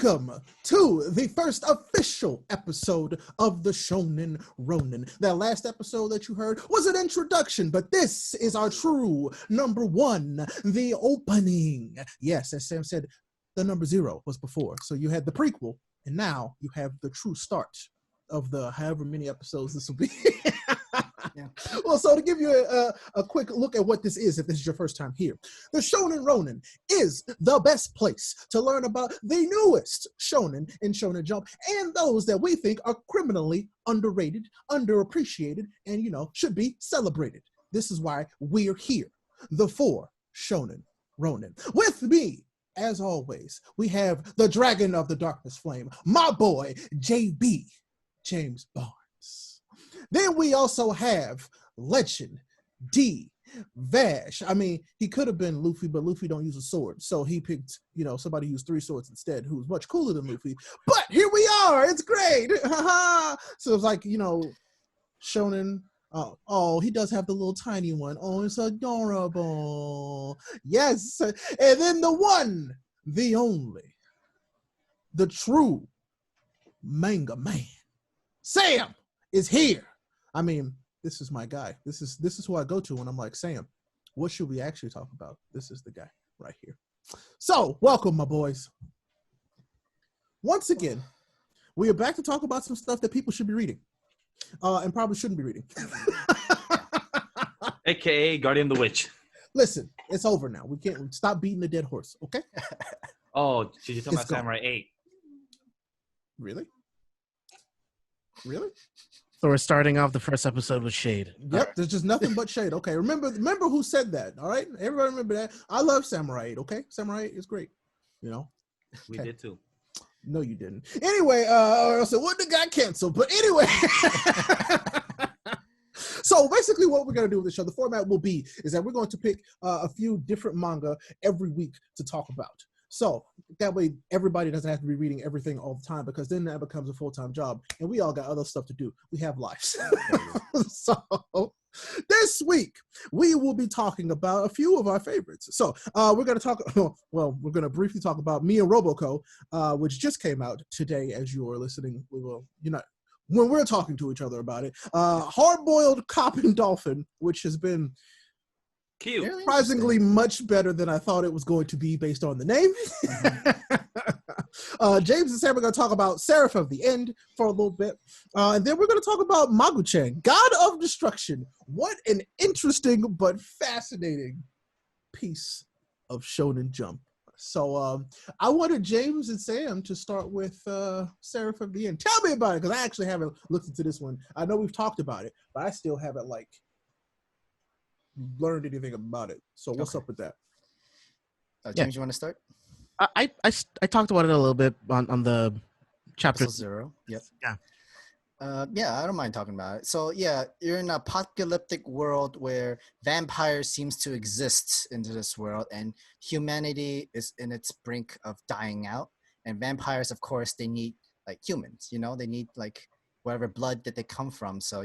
welcome to the first official episode of the Shonen Ronin. That last episode that you heard was an introduction, but this is our true number one, the opening. Yes, as Sam said, the number 0 was before. So you had the prequel, and now you have the true start of the however many episodes this will be. Yeah. Well, so to give you a quick look at what this is, if this is your first time here, the Shonen Ronin is the best place to learn about the newest shonen in Shonen Jump and those that we think are criminally underrated, underappreciated, and, should be celebrated. This is why we're here, the 4 Shonen Ronin. With me, as always, we have the Dragon of the Darkness Flame, my boy, JB, James Barnes. Then we also have Legend D. Vash. I mean, he could have been Luffy, but Luffy don't use a sword. So he picked, somebody who used 3 swords instead, who's much cooler than Luffy. But here we are. It's great. So it's like, Shonen. Oh, he does have the little tiny one. Oh, it's adorable. Yes. And then the one, the only, the true manga man, Sam, is here. I mean, this is my guy. This is who I go to when I'm like, Sam, what should we actually talk about? This is the guy right here. So, welcome, my boys. Once again, we are back to talk about some stuff that people should be reading, and probably shouldn't be reading. AKA Guardian the Witch. Listen, it's over now. We can't stop beating the dead horse, okay? Oh, did you talk about Samurai 8? Really? Really? So we're starting off the first episode with shade. Yep, there's just nothing but shade. Okay, remember who said that, all right? Everybody remember that. I love Samurai 8, okay? Samurai 8 is great, We did too. No, you didn't. Anyway, so what the got canceled? But anyway, so basically what we're going to do with the show, the format will be, is that we're going to pick a few different manga every week to talk about. So that way everybody doesn't have to be reading everything all the time, because then that becomes a full-time job and we all got other stuff to do. We have lives. So this week we will be talking about a few of our favorites. So we're going to we're going to briefly talk about Me and Roboco, which just came out today as you are listening. We will, when we're talking to each other about it. Hard-boiled Cop and Dolphin, which has been cute, surprisingly much better than I thought it was going to be based on the name. James and Sam are going to talk about Seraph of the End for a little bit. And then we're going to talk about Magu-chan, God of Destruction. What an interesting but fascinating piece of Shonen Jump. So I wanted James and Sam to start with Seraph of the End. Tell me about it, because I actually haven't looked into this one. I know we've talked about it, but I still haven't learned anything about it. So what's up with that? James, you want to start? I talked about it a little bit on the chapter 0. Yep. Yeah. I don't mind talking about it. So yeah, you're in an apocalyptic world where vampires seems to exist into this world, and humanity is in its brink of dying out. And vampires, of course, they need humans. They need whatever blood that they come from. So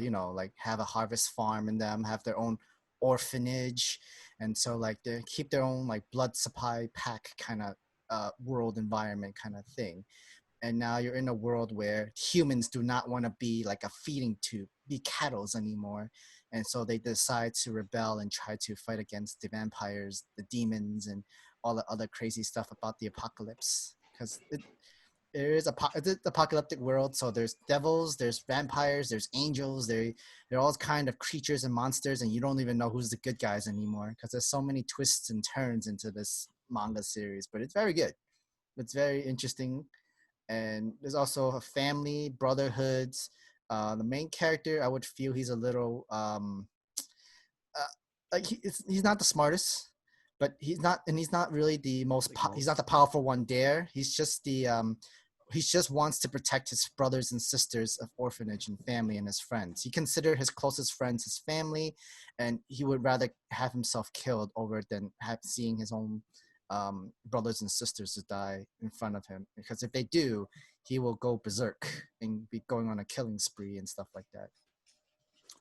have a harvest farm in them, have their own orphanage, and so they keep their own blood supply pack kind of world environment kind of thing. And now you're in a world where humans do not want to be a feeding tube, be cattles anymore, and so they decide to rebel and try to fight against the vampires, the demons, and all the other crazy stuff about the apocalypse, because it's an apocalyptic world. So there's devils, there's vampires, there's angels, they're all kind of creatures and monsters, and you don't even know who's the good guys anymore, because there's so many twists and turns into this manga series. But it's very good. It's very interesting. And there's also a family, brotherhoods. The main character, I would feel he's a little he's not the smartest, but he's not really the most he's not the powerful one there. He's just he just wants to protect his brothers and sisters of orphanage and family and his friends. He considered his closest friends his family, and he would rather have himself killed over than seeing his own brothers and sisters to die in front of him. Because if they do, he will go berserk and be going on a killing spree and stuff like that.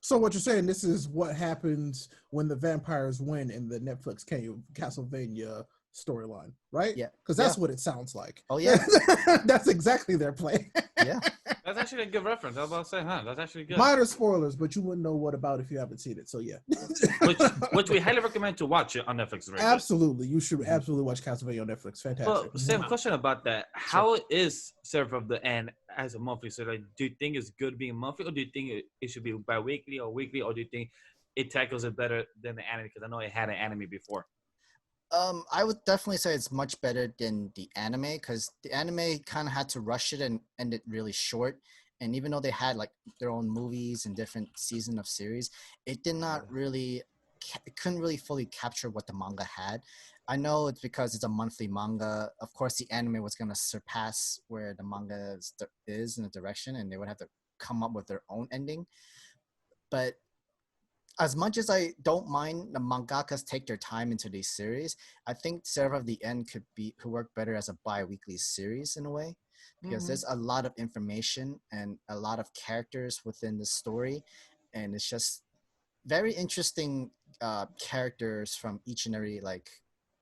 So what you're saying, this is what happens when the vampires win in the Netflix Castlevania storyline, right? Yeah. Because that's what it sounds like. Oh, yeah. That's exactly their play. Yeah. That's actually a good reference. I was about to say, that's actually good. Minor spoilers, but you wouldn't know what about if you haven't seen it. So yeah. which we highly recommend to watch it on Netflix. Right? Absolutely, you should absolutely watch Castlevania on Netflix. Fantastic. Well, Sam, question about that: how is Seraph of the End as a monthly? So, like, do you think it's good being monthly, or do you think it should be bi-weekly or weekly, or do you think it tackles it better than the anime? Because I know it had an anime before. I would definitely say it's much better than the anime because the anime kind of had to rush it and end it really short. And even though they had like their own movies and different season of series, it did not really, it couldn't really fully capture what the manga had. I know it's because it's a monthly manga. Of course, the anime was going to surpass where the manga is in the direction, and they would have to come up with their own ending. But as much as I don't mind the mangakas take their time into these series, I think Seraph of the End could work better as a bi-weekly series in a way, because there's a lot of information and a lot of characters within the story, and it's just very interesting characters from each and every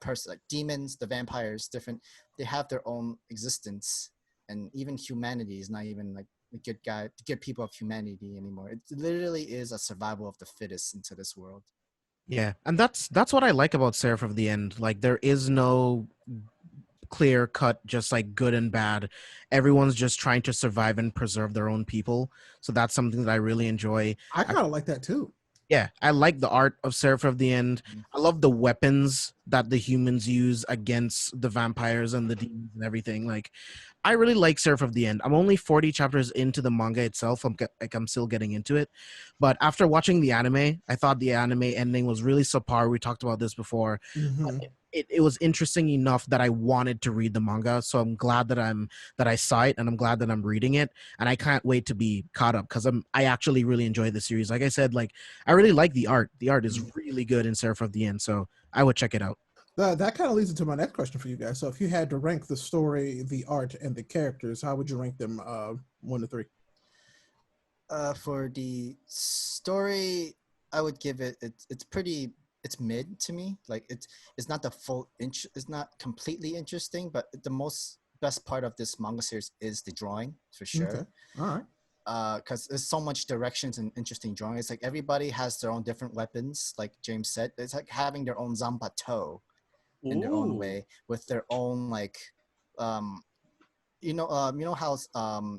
person, like demons, the vampires, different. They have their own existence, and even humanity is not even like the good people of humanity anymore. It literally is a survival of the fittest into this world. Yeah, and that's what I like about Seraph of the End. Like, there is no clear cut, just like good and bad. Everyone's just trying to survive and preserve their own people. So that's something that I really enjoy. I kind of like that too. Yeah, I like the art of Seraph of the End. I love the weapons that the humans use against the vampires and the demons and everything. Like, I really like Seraph of the End. I'm only 40 chapters into the manga itself. I'm still getting into it. But after watching the anime, I thought the anime ending was really subpar. We talked about this before. But it was interesting enough that I wanted to read the manga. So I'm glad that I saw it, and I'm glad that I'm reading it. And I can't wait to be caught up because I actually really enjoy the series. Like I said, like, I really like the art. The art is really good in Seraph of the End. So I would check it out. That kind of leads into my next question for you guys. So if you had to rank the story, the art, and the characters, how would you rank them 1 to 3? For the story, I would give it's mid to me. Like, it's not the full it's not completely interesting, but the best part of this manga series is the drawing, for sure. Okay. All right. Because there's so much directions and interesting drawing. It's like everybody has their own different weapons, like James said. It's like having their own zanpato in their own way, with their own you know how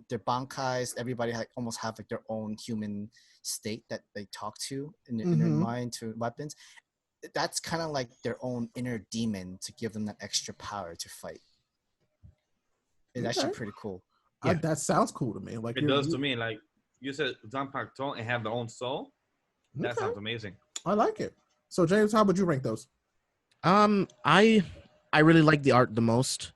their bankais, everybody almost have like their own human state that they talk to in their mind to weapons. That's kind of like their own inner demon to give them that extra power to fight. It's actually pretty cool. Yeah. That sounds cool to me. Like, it does to me. Like you said, Zanpakuto and have their own soul. That sounds amazing. I like it. So James, how would you rank those? I really like the art the most.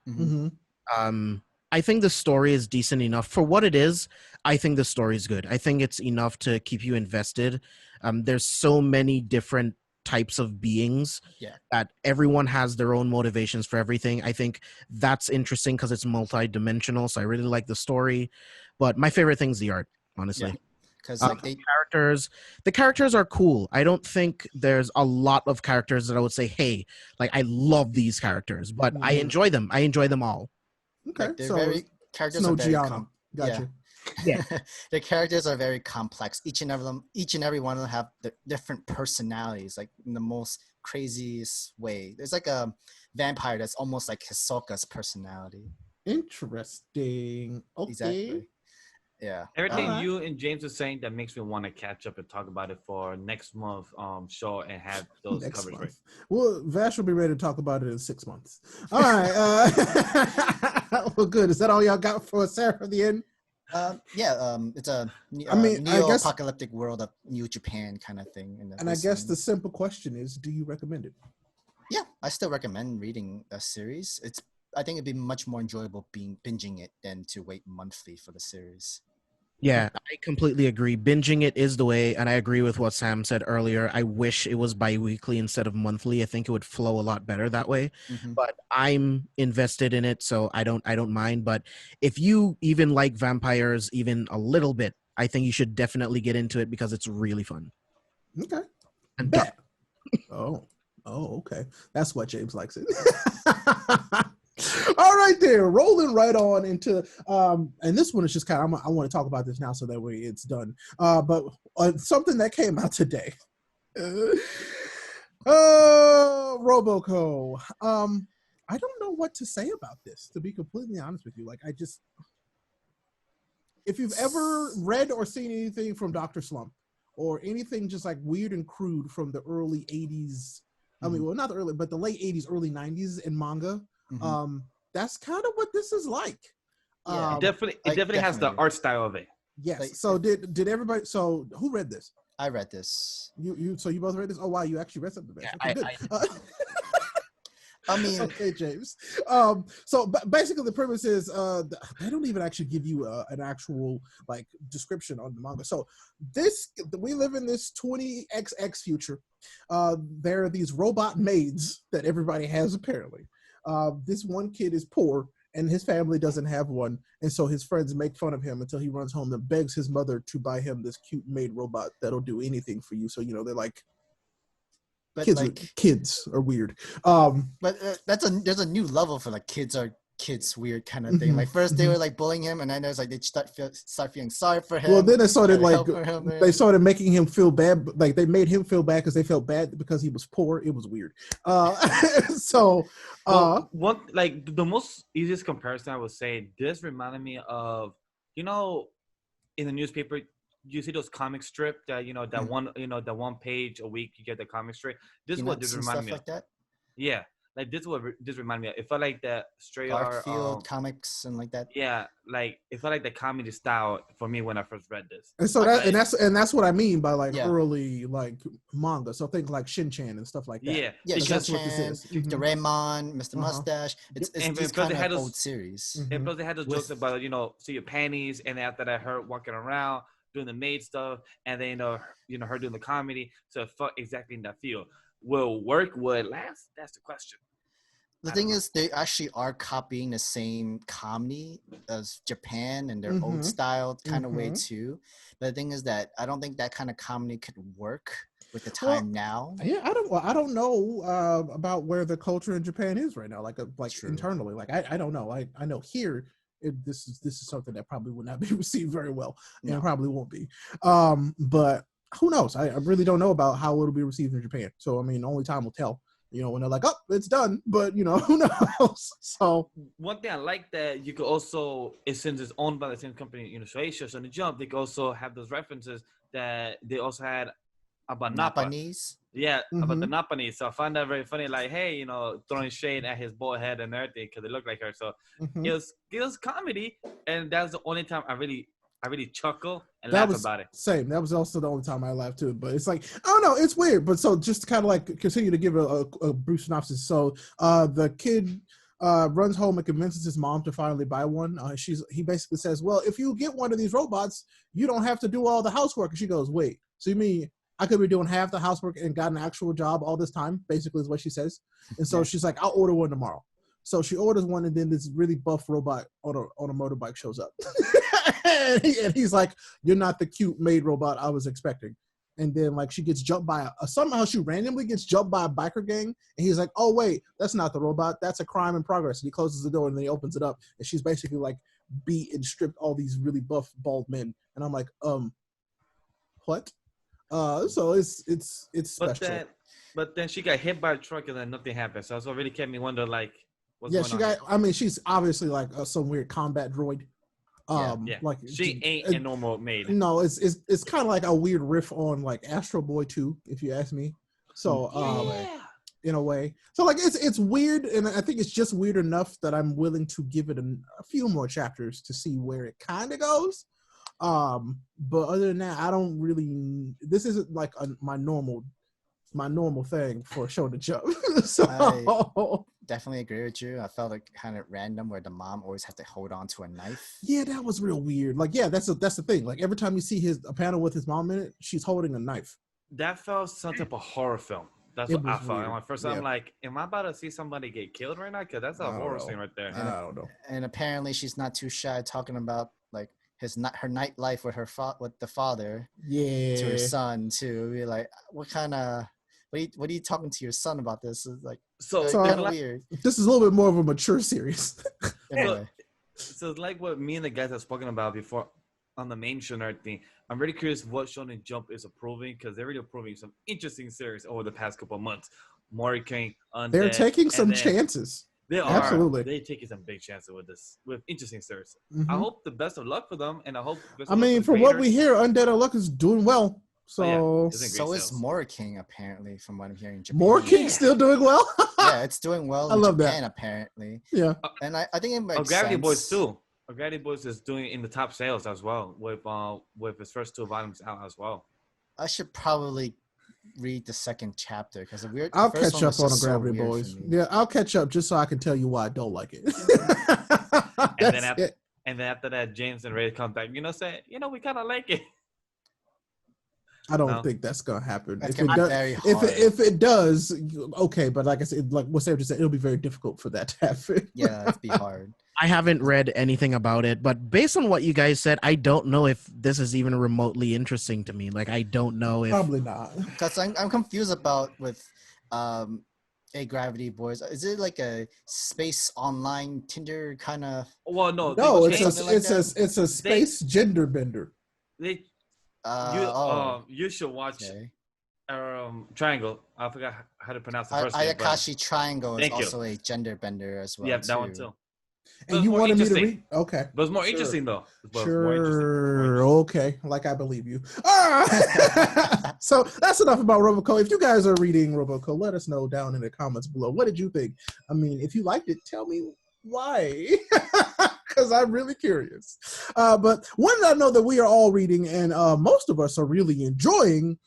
I think the story is decent enough for what it is. I think the story is good. I think it's enough to keep you invested. There's so many different types of beings that everyone has their own motivations for everything. I think that's interesting because it's multi-dimensional. So I really like the story, but my favorite thing is the art, honestly. Because the characters are cool. I don't think there's a lot of characters that I would say, hey, like, I love these characters, but I enjoy them. I enjoy them all. Okay, like, so characters are very Gotcha. Yeah. The characters are very complex. Each and every one of them have the different personalities, like in the most craziest way. There's like a vampire that's almost like Hisoka's personality. Interesting. Okay. Exactly. Yeah. Everything you and James are saying that makes me want to catch up and talk about it for next month show and have those coverage. Right? Well, Vash will be ready to talk about it in 6 months. All right. Well, good. Is that all y'all got for Seraph of the End? It's a neo-apocalyptic world of New Japan kind of thing. And I guess the simple question is, do you recommend it? Yeah, I still recommend reading a series. I think it'd be much more enjoyable binging it than to wait monthly for the series. Yeah, I completely agree. Binging it is the way, and I agree with what Sam said earlier. I wish it was bi-weekly instead of monthly. I think it would flow a lot better that way. But I'm invested in it, so I don't mind. But if you even like vampires even a little bit, I think you should definitely get into it because it's really fun. Okay. And Bet. Oh, Oh, okay. That's why James likes it. All right, there. Rolling right on into and this one is just kind of I want to talk about this now so that way it's done. But something that came out today. Roboco. I don't know what to say about this, to be completely honest with you. Like, if you've ever read or seen anything from Dr. Slump or anything just like weird and crude from the early 80s, I mean, well, not the early, but the late 80s, early 90s in manga, that's kind of what this is like. Yeah, it definitely has the art style of it. Yes. Like, so did everybody? So who read this? I read this. So you both read this? Oh wow, you actually read something. Yeah, okay, good. I mean, okay, James. So basically, the premise is they don't even actually give you an actual like description on the manga. So we live in this 20XX future. There are these robot maids that everybody has apparently. This one kid is poor and his family doesn't have one, and so his friends make fun of him until he runs home and begs his mother to buy him this cute maid robot that'll do anything for you. So they're like. But kids are weird. But there's a new level for like kids weird kind of thing. Like first they were like bullying him, and then there's like they start feeling sorry for him. Well, then they started making him feel bad. Like they made him feel bad because they felt bad because he was poor. It was weird. One like the most easiest comparison I would say, this reminded me of in the newspaper. You see those comic strip that that one page a week you get the comic strip. This is what this reminded me of. Like that? Yeah, like this is what this reminded me of. It felt like that straight Garfield comics and like that. Yeah, like it felt like the comedy style for me when I first read this. And so that's what I mean by like early like manga. So think like Shin-chan and stuff like that. Yeah, because that's what this is. Doraemon, Mr. Mustache. It's these kind of old series. And plus they had those jokes about see your panties, and after that her walking around doing the maid stuff, and then her doing the comedy. So it felt exactly in that field. Will work would last? That's the question. The thing is, they actually are copying the same comedy as Japan and their old style kind of way too. But the thing is that I don't think that kind of comedy could work with the time now. Yeah, I don't know about where the culture in Japan is right now. Like internally, like I don't know. I know here. This is something that probably would not be received very well, and it probably won't be. But who knows? I really don't know about how it'll be received in Japan. So I mean, only time will tell. When they're like, "Oh, it's done," but who knows? So one thing I like that you could also, since it's owned by the same company, Shueisha, so in the Jump, they could also have those references that they also had about Nappanese. Yeah, about the Nappanese. So I find that very funny. Like, hey, throwing shade at his bald head and everything because they look like her. So it was comedy, and that's the only time I really chuckle and laugh about it. Same. That was also the only time I laughed too. But it's like, I don't know, it's weird. But so just to kind of like continue to give a brief synopsis. So the kid runs home and convinces his mom to finally buy one. He basically says, well, if you get one of these robots, you don't have to do all the housework. And she goes, wait, so you mean I could be doing half the housework and got an actual job all this time, basically is what she says. And so she's like, I'll order one tomorrow. So she orders one, and then this really buff robot on a motorbike shows up. and he's like, you're not the cute maid robot I was expecting. And then like she gets jumped by somehow she randomly gets jumped by a biker gang. And he's like, oh wait, that's not the robot. That's a crime in progress. And he closes the door and then he opens it up. And she's basically like beat and stripped all these really buff, bald men. And I'm like, what? So it's special. But then she got hit by a truck and then nothing happened. So that's what really kept me wonder like, what's going on? I mean, she's obviously like some weird combat droid. Like she ain't a normal maid. No, it's kind of like a weird riff on like Astro Boy 2, if you ask me. So in a way, so like it's weird, and I think it's just weird enough that I'm willing to give it a few more chapters to see where it kind of goes. But other than that, I don't really. This isn't like my normal thing for a show to jump. So I definitely agree with you. I felt like kind of random where the mom always had to hold on to a knife. Yeah, that was real weird. Like, yeah, that's the thing. Like every time you see a panel with his mom in it, she's holding a knife. That felt some type of horror film. That's what I felt. And first I'm like, am I about to see somebody get killed right now? Because that's a horror scene right there. I don't know. And apparently she's not too shy talking about like her nightlife with the father. Yeah. To her son too. Be like, what kind of what are you talking to your son about this? It's like So, kind of weird. This is a little bit more of a mature series. Anyway. So it's like what me and the guys have spoken about before on the main Shonen thing. I'm really curious what Shonen Jump is approving because they're really approving some interesting series over the past couple of months. Mori King, Undead, They're taking some and then chances. They are. Absolutely. They're taking some big chances with interesting series. Mhm. I hope the best of luck for them, and I hope. I mean, from what we hear, Undead Unluck is doing well. So, so is Mori King apparently, from what I'm hearing. Japan. Mori King still doing well. Yeah, it's doing well. I love Japan, that. Apparently. Yeah, and I think it makes Gravity sense. Boys too. Gravity Boys is doing in the top sales as well with his first 2 volumes out as well. I should probably read the second chapter because I'll catch up on the Gravity Boys. Yeah, I'll catch up just so I can tell you why I don't like it. And then after that, James and Ray come back. Say, we kind of like it. I don't think that's gonna happen. That's gonna be very hard. If it does, okay. But like I said, like what Sam just said, it'll be very difficult for that to happen. Yeah, it'd be hard. I haven't read anything about it, but based on what you guys said, I don't know if this is even remotely interesting to me. Like, I don't know if probably not. Because I'm confused about with a Gravity Boys. Is it like a space online Tinder kind of? Well, no, it's a space gender bender. You should watch Triangle. I forgot how to pronounce the first name. Ayakashi Triangle is also a gender bender as well. Yeah, that one too. And you wanted me to read? Okay. But it's more interesting though. Sure. Okay. Like I believe you. All right. So that's enough about Roboco. If you guys are reading Roboco, let us know down in the comments below. What did you think? I mean, if you liked it, tell me why. Because I'm really curious. But one that I know that we are all reading and most of us are really enjoying,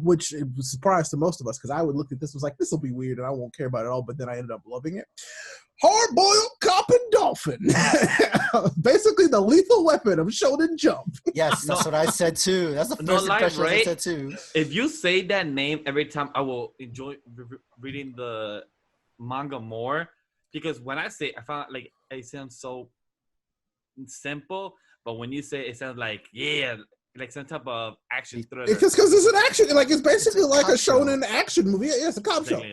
which was a surprise to most of us because I would look at this was like, this will be weird and I won't care about it all, but then I ended up loving it. Hard-boiled Cop and Dolphin. Basically the lethal weapon of Shonen Jump. Yes, that's what I said too. That's the first impression I said too. If you say that name every time, I will enjoy reading the manga more because when I say I found like it sounds so simple, but when you say it sounds like like some type of action thriller. Because it's an action, like it's basically like a shonen action movie. Yeah, it's a cop show.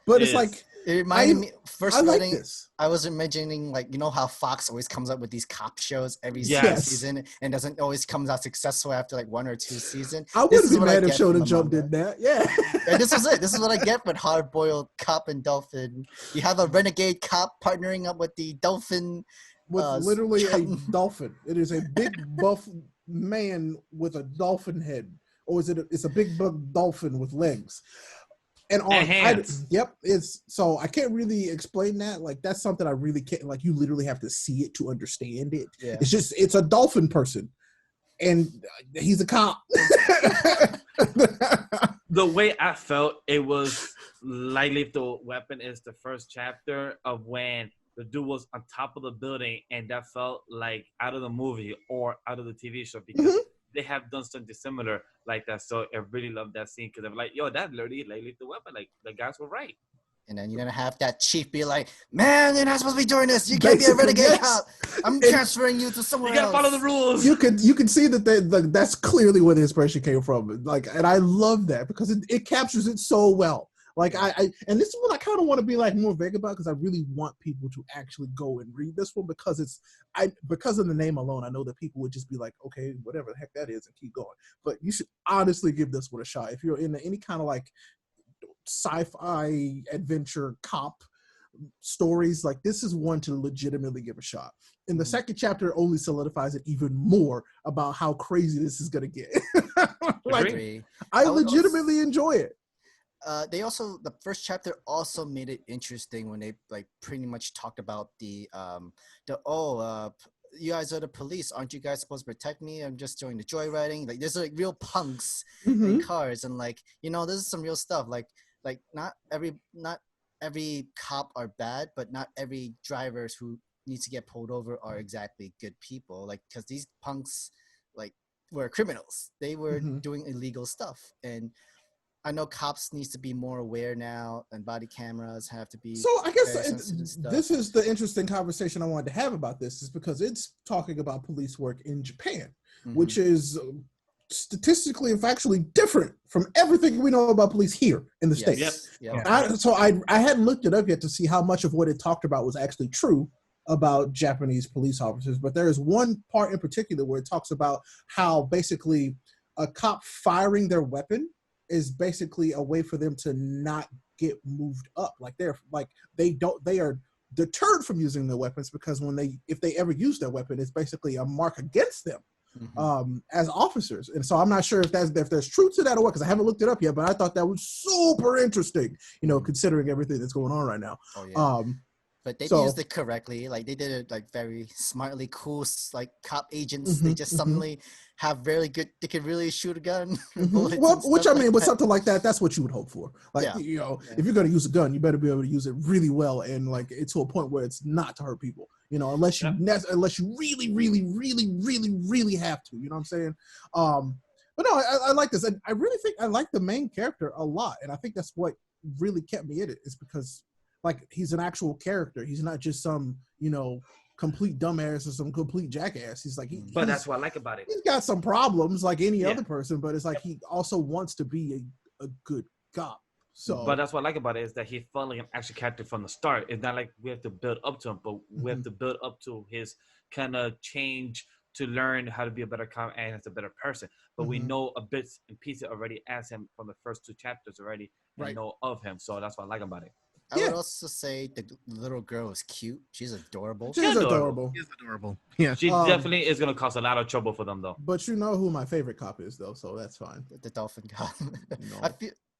But it's like it reminded me first reading. Like I was imagining like how Fox always comes up with these cop shows every season and doesn't always come out successful after like 1 or 2 seasons. I wouldn't be mad if Shonen Jump did that. Yeah. And this was it. This is what I get with Hard Boiled Cop and Dolphin. You have a renegade cop partnering up with the dolphin. With literally a dolphin. It is a big buff man with a dolphin head, or it's a big buff dolphin with legs and arms. It's so I can't really explain that. Like that's something I really can't. Like you literally have to see it to understand it. Yeah. It's a dolphin person, and he's a cop. The way I felt it was like lethal weapon is the first chapter of when the dude was on top of the building, and that felt like out of the movie or out of the TV show because they have done something similar like that. So I really love that scene because I'm like, yo, that's literally like lethal weapon. Like the guys were right. And then you're gonna have that chief be like, "Man, you're not supposed to be doing this. You can't be a renegade cop. I'm transferring you to somewhere else. You gotta follow the rules." You can see that that's clearly where the inspiration came from. Like, and I love that because it captures it so well. Like and this is what I kind of want to be like more vague about because I really want people to actually go and read this one because because of the name alone, I know that people would just be like, okay, whatever the heck that is, and keep going. But you should honestly give this one a shot if you're into any kind of like sci-fi adventure cop stories. Like this is one to legitimately give a shot. And the second chapter only solidifies it even more about how crazy this is gonna get. Like I legitimately enjoy it. The first chapter also made it interesting when they like pretty much talked about you guys are the police, aren't you guys supposed to protect me? I'm just doing the joyriding. Like there's like real punks in cars, and like this is some real stuff. Like not every cop are bad, but not every drivers who needs to get pulled over are exactly good people. Like because these punks like were criminals. They were doing illegal stuff, and I know cops needs to be more aware now, and body cameras have to be. So I guess this is the interesting conversation I wanted to have about this, is because it's talking about police work in Japan, which is statistically and factually different from everything we know about police here in the States. Yep. I hadn't looked it up yet to see how much of what it talked about was actually true about Japanese police officers, but there is one part in particular where it talks about how basically a cop firing their weapon is basically a way for them to not get moved up. Like they are deterred from using their weapons because if they ever use their weapon, it's basically a mark against them as officers. And so I'm not sure if there's truth to that or what, because I haven't looked it up yet, but I thought that was super interesting, considering everything that's going on right now. Oh, yeah. But they used it correctly. Like they did it like very smartly, cool. Like cop agents, they just suddenly have very good. They can really shoot a gun. Well, which I mean, with something like that, that's what you would hope for. Like if you're going to use a gun, you better be able to use it really well and like it's to a point where it's not to hurt people. Unless you really, really, really, really, really have to. You know what I'm saying? But no, I like this. I really think I like the main character a lot, and I think that's what really kept me in it. Is because like he's an actual character. He's not just some, complete dumbass or some complete jackass. He's like, but that's what I like about it. He's got some problems like any other person, but it's like he also wants to be a good cop. So, but that's what I like about it is that he felt like an action character from the start. It's not like we have to build up to him, but we have to build up to his kind of change to learn how to be a better cop and as a better person. But we know a bit and pieces already as him from the first 2 chapters already. Right. We know of him, so that's what I like about it. I would also say the little girl is cute. She's adorable. She's adorable. Yeah. She definitely is going to cause a lot of trouble for them, though. But you know who my favorite cop is, though, so that's fine. The dolphin cop. No.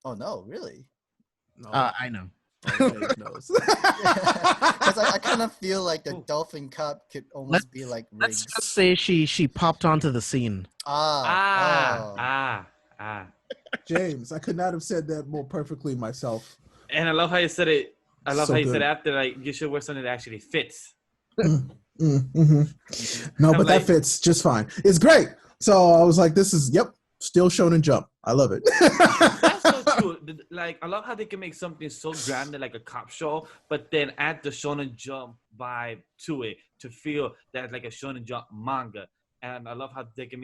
Oh, no, really? No. I know. Because I kind of feel like the dolphin cop could almost be like Riggs. Let's just say she popped onto the scene. James, I could not have said that more perfectly myself. And I love how you said it. I love how you said after, like, you should wear something that actually fits. No, but that fits just fine. It's great. So I was like, this is, still Shonen Jump. I love it. That's so true. Like, I love how they can make something so grand like a cop show, but then add the Shonen Jump vibe to it to feel that it's like a Shonen Jump manga. And I love how they can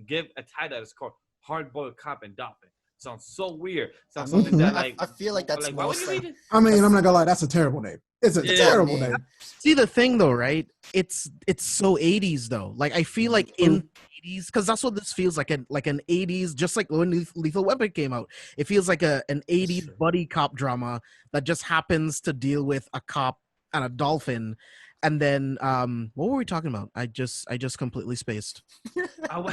give a title that's called Hard Boiled Cop and Dolphin. Sounds so weird. Sounds something that I feel like that's why would you read it? I mean, I'm not gonna lie, that's a terrible name. It's a terrible name. See the thing though, right? It's so 80s though. Like I feel like in 80s, because that's what this feels like an 80s, just like when Lethal Weapon came out. It feels like an 80s buddy cop drama that just happens to deal with a cop and a dolphin. And then, what were we talking about? I just completely spaced. About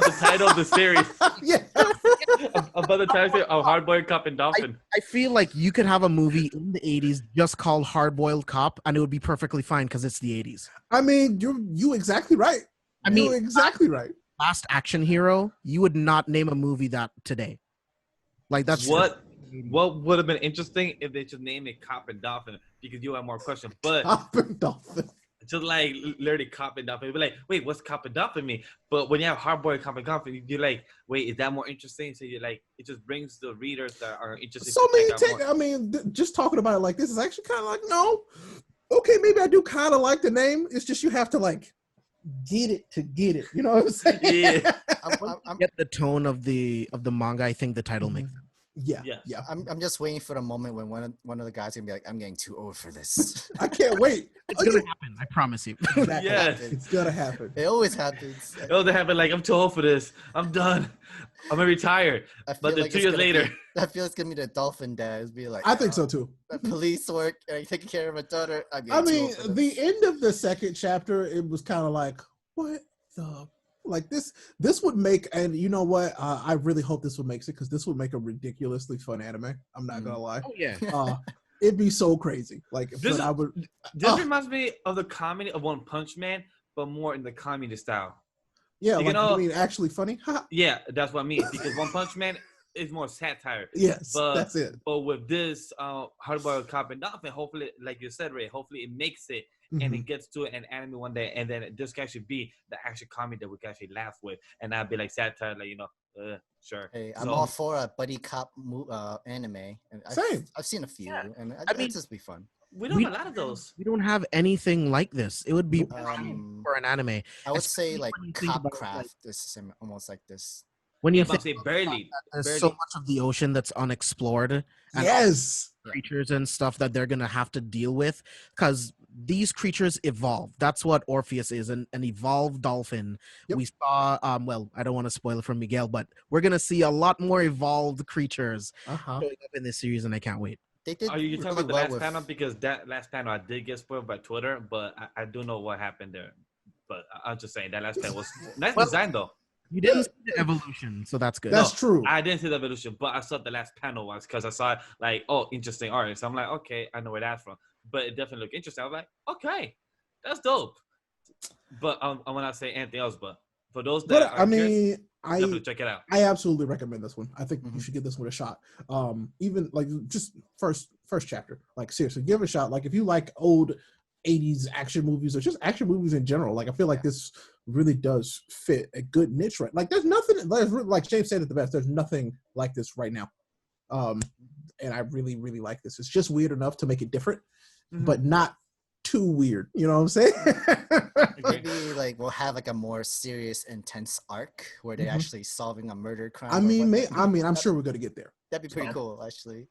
the title of the series. About the title of Hard Boiled Cop and Dolphin. I feel like you could have a movie in the 80s just called Hard Boiled Cop, and it would be perfectly fine because it's the 80s. I mean, you exactly right. You're exactly right. Last Action Hero, you would not name a movie that today. Like that's what. What would have been interesting if they just named it Cop and Dolphin because you have more questions. But Cop and Dolphin. Just like literally Cop and Dolphin. You'd be like, wait, what's Cop and Dolphin mean? But when you have Hardboiled Cop and Dolphin, you're like, wait, is that more interesting? So you're like, it just brings the readers that are interested. So many I mean, just talking about it like this is actually kind of like, no. Okay, maybe I do kind of like the name. It's just you have to like get it to get it. You know what I'm saying? Yeah. I get the tone of the manga. I think the title makes sense. Yeah. I'm just waiting for the moment when one of the guys gonna be like, I'm getting too old for this. I can't wait. It's gonna happen. I promise you. Exactly. Yes. It's gonna happen. It always happens. It always happen. Like, I'm too old for this. I'm done. I'm gonna retire. But then 2 years later, I feel it's gonna be the dolphin dad. It's be like, I think so too. Police work and taking care of my daughter. I mean, the end of the second chapter, it was kind of like, what the. Like this would make, and you know what? I really hope this would make it because this would make a ridiculously fun anime. I'm not gonna lie. Oh yeah. It'd be so crazy. Like this reminds me of the comedy of One Punch Man, but more in the comedy style. Yeah, like, you mean actually funny? Yeah, that's what I mean. Because One Punch Man is more satire. Yes, but that's it. But with this Hardboiled Cop and Dolphin, hopefully, like you said, Ray, hopefully it makes it. And it gets to an anime one day, and then this can actually be the action comedy that we can actually laugh with, and I'd be like satire, like sure. Hey, I'm all for a buddy cop anime. And Same. I've seen a few, and I mean, it's just be fun. We don't have a lot of those. We don't have anything like this. It would be for an anime. I would say Especially like when you think about it, Copcraft like, is almost like this. when Yeah, you but I'm think saying barely. there's so much of the ocean that's unexplored, and Yes. creatures and stuff that they're gonna have to deal with, because these creatures evolve. That's what Orpheus is, an evolved dolphin. Yep. We saw well, I don't want to spoil it for Miguel, but we're gonna see a lot more evolved creatures Uh-huh. showing up in this series, and I can't wait. They did Are you really talking about the well last with panel? Because that last panel I did get spoiled by Twitter, but I do know what happened there. But I'm just saying that last panel was nice Well, design though. You didn't see the evolution, so that's good. That's true. I didn't see the evolution, but I saw the last panel once because I saw like, oh, interesting art. So I'm like, okay, I know where that's from. But it definitely looked interesting. I was like, okay, that's dope. But I want to say anything else. But for those that But I mean, definitely check it out. I absolutely recommend this one. I think Mhm. you should give this one a shot. Even like just first chapter. Like seriously, give it a shot. Like if you like old 80s action movies or just action movies in general, like I feel like this really does fit a good niche, right? Like there's nothing, like James said it the best, there's nothing like this right now. And I really, really like this. It's just weird enough to make it different, but not too weird. You know what I'm saying? maybe like we'll have like a more serious, intense arc where they're Mhm. actually solving a murder crime. I or mean, whatnot. I'm sure we're gonna get there. That'd be pretty cool, actually.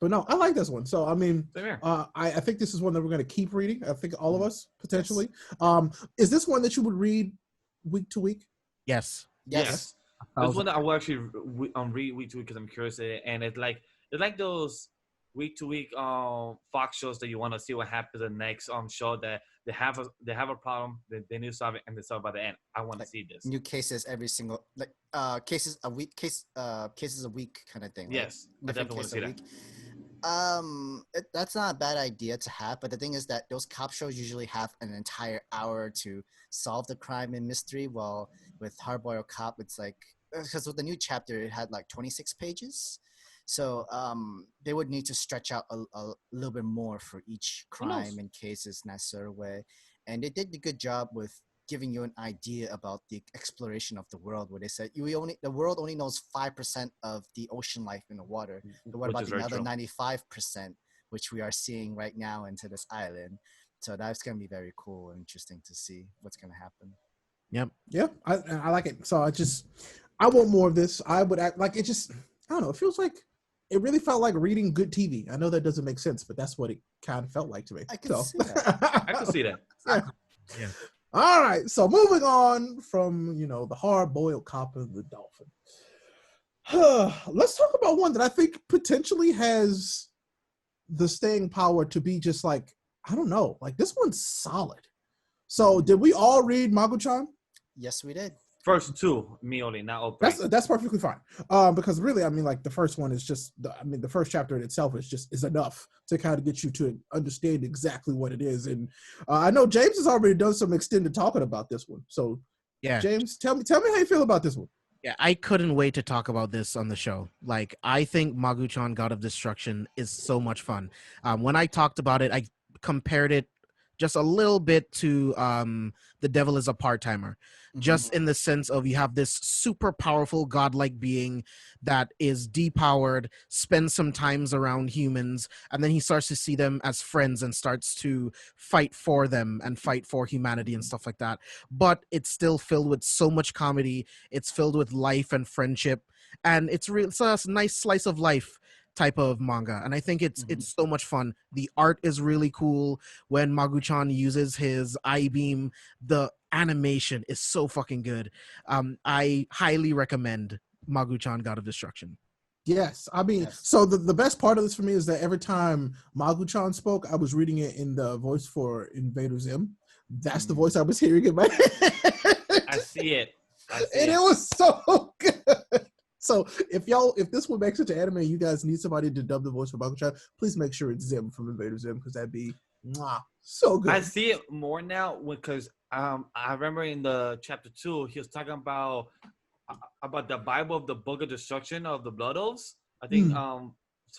But no, I like this one. So I mean, Same here. I think this is one that we're gonna keep reading. I think all of us potentially. Is this one that you would read week to week? Yes. Yes. There's one that I will actually read week to week because I'm curious, and it's like those week to week Fox shows that you want to see what happens in the next show that they have a problem, they need to solve it, and they solve by the end. I want to see this. New cases every single cases a week cases a week kind of thing. Right? Yes, I definitely want to see that. That's not a bad idea to have, but the thing is that those cop shows usually have an entire hour to solve the crime and mystery, while with Hardboiled Cop it's like, because with the new chapter it had like 26 pages, so they would need to stretch out a little bit more for each crime and cases in that sort of way, and they did a good job with giving you an idea about the exploration of the world, where they said the world only knows 5% of the ocean life in the water. But what about the other 95%, which we are seeing right now into this island? So that's going to be very cool and interesting to see what's going to happen. Yep. Yeah, I like it. So I want more of this. I would act like it just, I don't know, it feels like, it really felt like reading good TV. I know that doesn't make sense, but that's what it kind of felt like to me. I can see that. I can see that. Yeah. All right, so moving on from, the hard-boiled cop and the dolphin. Let's talk about one that I think potentially has the staying power to be just like, I don't know, like this one's solid. So did we all read Magu-chan? Yes, we did. First two, me only, not all three. That's perfectly fine. Because really, I mean, like the first one is just, the first chapter in itself is enough to kind of get you to understand exactly what it is. And I know James has already done some extended talking about this one. So Yeah. James, tell me how you feel about this one. Yeah, I couldn't wait to talk about this on the show. Like, I think Magu-chan God of Destruction is so much fun. When I talked about it, I compared it just a little bit to The Devil is a Part-Timer. Just in the sense of you have this super powerful godlike being that is depowered, spends some times around humans, and then he starts to see them as friends and starts to fight for them and fight for humanity and stuff like that. But it's still filled with so much comedy. It's filled with life and friendship, and it's a nice slice of life type of manga, and I think it's so much fun. The art is really cool when Magu-chan uses his eye beam. The animation is so fucking good. I highly recommend Magu-chan God of Destruction. Yes, I mean, so the best part of this for me is that every time Magu-chan spoke, I was reading it in the voice for Invader Zim. That's the voice I was hearing in my head. I see it. And it was so good. So if this one makes it to anime, you guys need somebody to dub the voice for Magu-chan, please make sure it's Zim from Invader Zim, because that'd be so good. I see it more now because I remember in the chapter 2 he was talking about the Bible of the Book of Destruction of the Blood Oaths. I think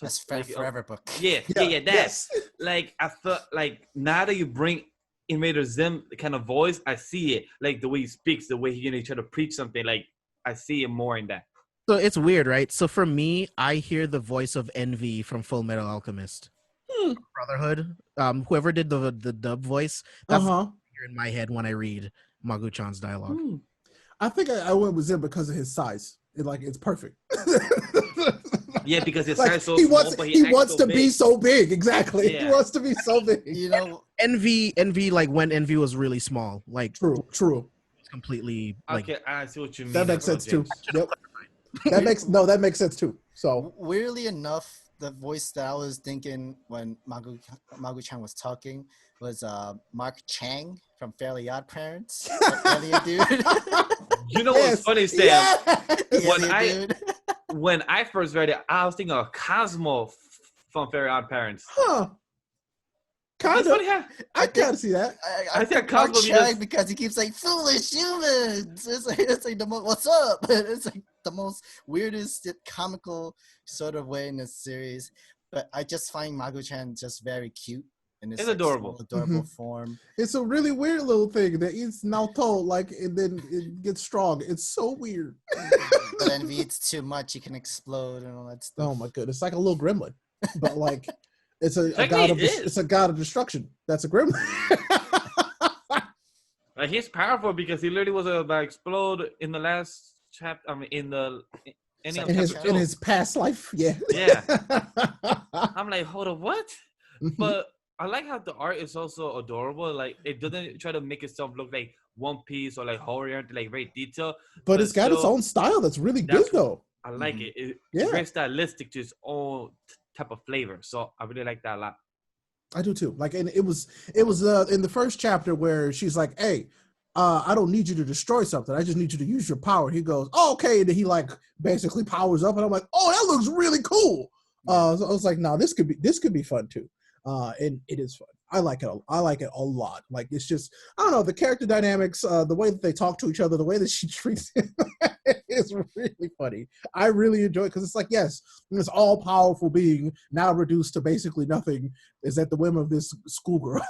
that's forever book. Yeah, that. Yes. Like I felt like now that you bring Invader Zim kind of voice, I see it. Like the way he speaks, the way he try to preach something. Like I see it more in that. So it's weird, right? So for me, I hear the voice of Envy from Full Metal Alchemist. Brotherhood. Whoever did the dub voice, that's in my head when I read Magu-chan's dialogue. I think I went with Zim because of his size. It's perfect. Yeah, because his like, size is so he small, wants but he wants so to big. be so big. Exactly. Yeah. He wants to be so big. You know, Envy, like when Envy was really small, like True. completely. Like, Okay, I see what you mean. That makes sense too. James. Yep. That makes sense too. So weirdly enough, the voice that I was thinking when Magu-chan was talking was Mark Chang from Fairly Odd Parents. That alien dude. You know what's funny, Sam? Yeah. When I first read it, I was thinking of Cosmo from Very Odd Parents. Huh. Kind of. I kind of see that. I think Mark Chang because he keeps saying foolish humans. It's like the most, what's up? It's like the most weirdest comical sort of way in this series. But I just find Magu-chan just very cute. And it's adorable. Adorable form. It's a really weird little thing that eats Naoto, and then it gets strong. It's so weird. But then if he eats too much, he can explode and all that stuff. Oh my goodness, it's like a little gremlin, but like it's a god of destruction. That's a gremlin. He's powerful because he literally was about to explode in the last chapter. I mean, in his past life. Yeah. Yeah. I'm like, hold on, what? But I like how the art is also adorable. Like, it doesn't try to make itself look like One Piece or like horror, like very detailed. But it's got its own style that's really good, though. I like it. It's very stylistic to its own type of flavor. So I really like that a lot. I do too. Like, and it was in the first chapter where she's like, "Hey, I don't need you to destroy something. I just need you to use your power." He goes, "Oh, okay," and then he like basically powers up, and I'm like, "Oh, that looks really cool." So I was like, "No, this could be fun too." And it is fun. I like it a lot. Like, it's just, I don't know, the character dynamics, the way that they talk to each other, the way that she treats him is really funny. I really enjoy it because it's like, yes, this all powerful being now reduced to basically nothing is at the whim of this schoolgirl.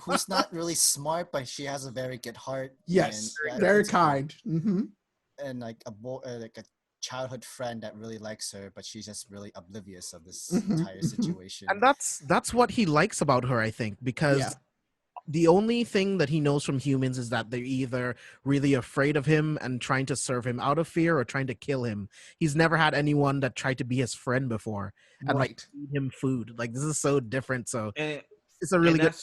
who's not really smart, but she has a very good heart. Yes, very kind. And like a childhood friend that really likes her, but she's just really oblivious of this entire situation. And that's what he likes about her, I think, because the only thing that he knows from humans is that they're either really afraid of him and trying to serve him out of fear or trying to kill him. He's never had anyone that tried to be his friend before and like feed him food. Like, this is so different. So it's a really good.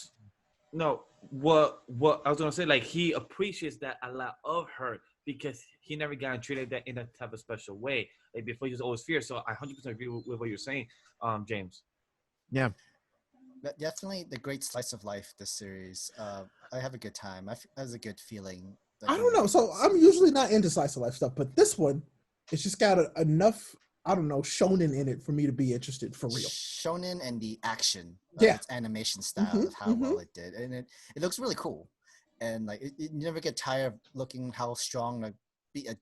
No, what I was gonna say, like, he appreciates that a lot of her because he never got treated that in a type of special way. Like, before, he was always feared. So I 100% agree with what you're saying, James. Yeah. Definitely the great slice of life, this series. I have a good time. I has a good feeling. I don't know. So I'm usually not into slice of life stuff, but this one, it's just got enough, I don't know, shonen in it for me to be interested for real. Shonen and the action, its animation style of how well it did, and it looks really cool. And like you never get tired of looking how strong a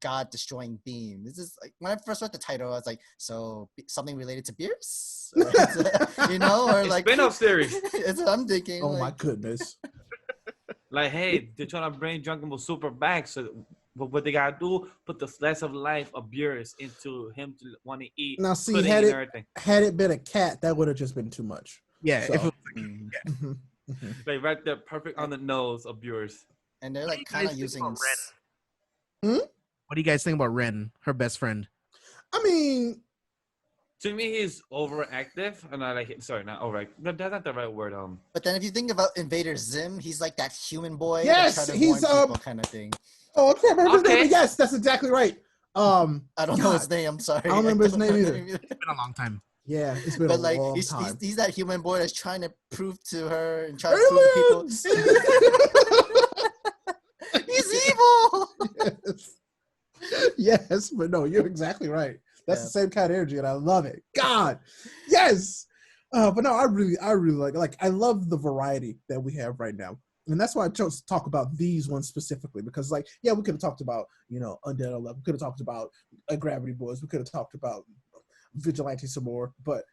god destroying beam. This is like, when I first read the title, I was like, so something related to beers, you know, or like spin-off series. It's what I'm thinking. Oh my goodness! Like, hey, they're trying to bring Dragon Ball Super back, so what they gotta do, put the slice of life of Beerus into him to want to eat. Now, see, had it been a cat, that would have just been too much. Yeah, so. if it was like right there, perfect on the nose of Beerus. And they're like kind of using. What do you guys think about Ren, her best friend? I mean, to me, he's overactive, and I like it. Sorry, not overactive. No, that's not the right word. But then if you think about Invader Zim, he's like that human boy. Yes, he's kind of thing. Oh, I can't remember his name. Yes, that's exactly right. I don't know his name. I'm sorry. I don't remember his name either. It's been a long time. Yeah, it's been a long time. He's that human boy that's trying to prove to her and trying to prove to people. He's evil. Yes, but no, you're exactly right. That's the same kind of energy, and I love it. God, yes. But no, I really like. I love the variety that we have right now, and that's why I chose to talk about these ones specifically because, like, yeah, we could have talked about Undead Unlove, we could have talked about Gravity Boys, we could have talked about Vigilante some more, but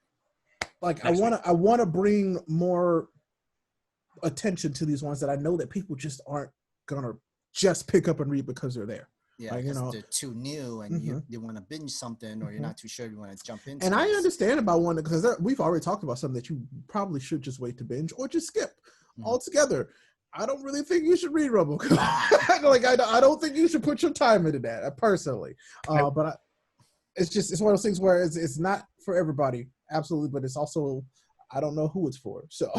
like I want to bring more attention to these ones that I know that people just aren't gonna just pick up and read because they're there. Yeah, Like, because they're too new and you want to binge something or you're not too sure you want to jump into. And I understand about one because we've already talked about something that you probably should just wait to binge or just skip altogether. I don't really think you should read Roboco. Like I don't think you should put your time into that personally. But it's one of those things where it's not for everybody, absolutely. But it's also I don't know who it's for. So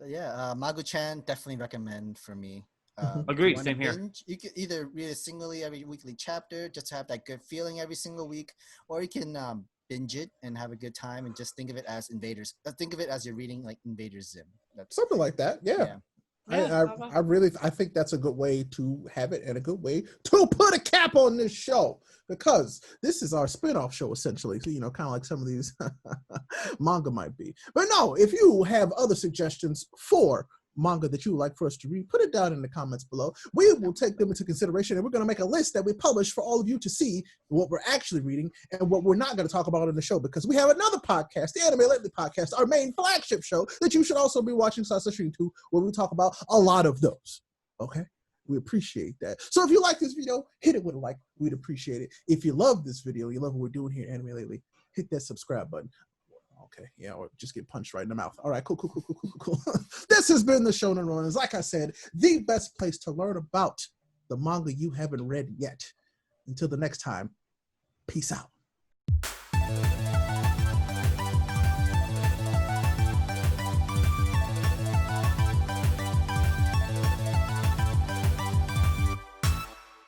yeah, Magu-chan definitely recommend for me. Agreed. Same here. Binge, you can either read it singly every weekly chapter, just to have that good feeling every single week, or you can binge it and have a good time and just think of it as Invaders. Think of it as you're reading like Invaders Zim. That's something like that. Yeah. I think that's a good way to have it and a good way to put a cap on this show because this is our spin-off show essentially. So, kind of like some of these manga might be. But no, if you have other suggestions for manga that you would like for us to read, put it down in the comments below. We will take them into consideration and we're going to make a list that we publish for all of you to see what we're actually reading and what we're not going to talk about in the show because we have another podcast, the Anime Lately podcast, our main flagship show that you should also be watching /stream to where we talk about a lot of those. Okay? We appreciate that. So if you like this video, hit it with a like. We'd appreciate it. If you love this video, you love what we're doing here at Anime Lately, hit that subscribe button. Okay, yeah, or just get punched right in the mouth. All right, cool. This has been the Shonen Ronins. Like I said, the best place to learn about the manga you haven't read yet. Until the next time, peace out.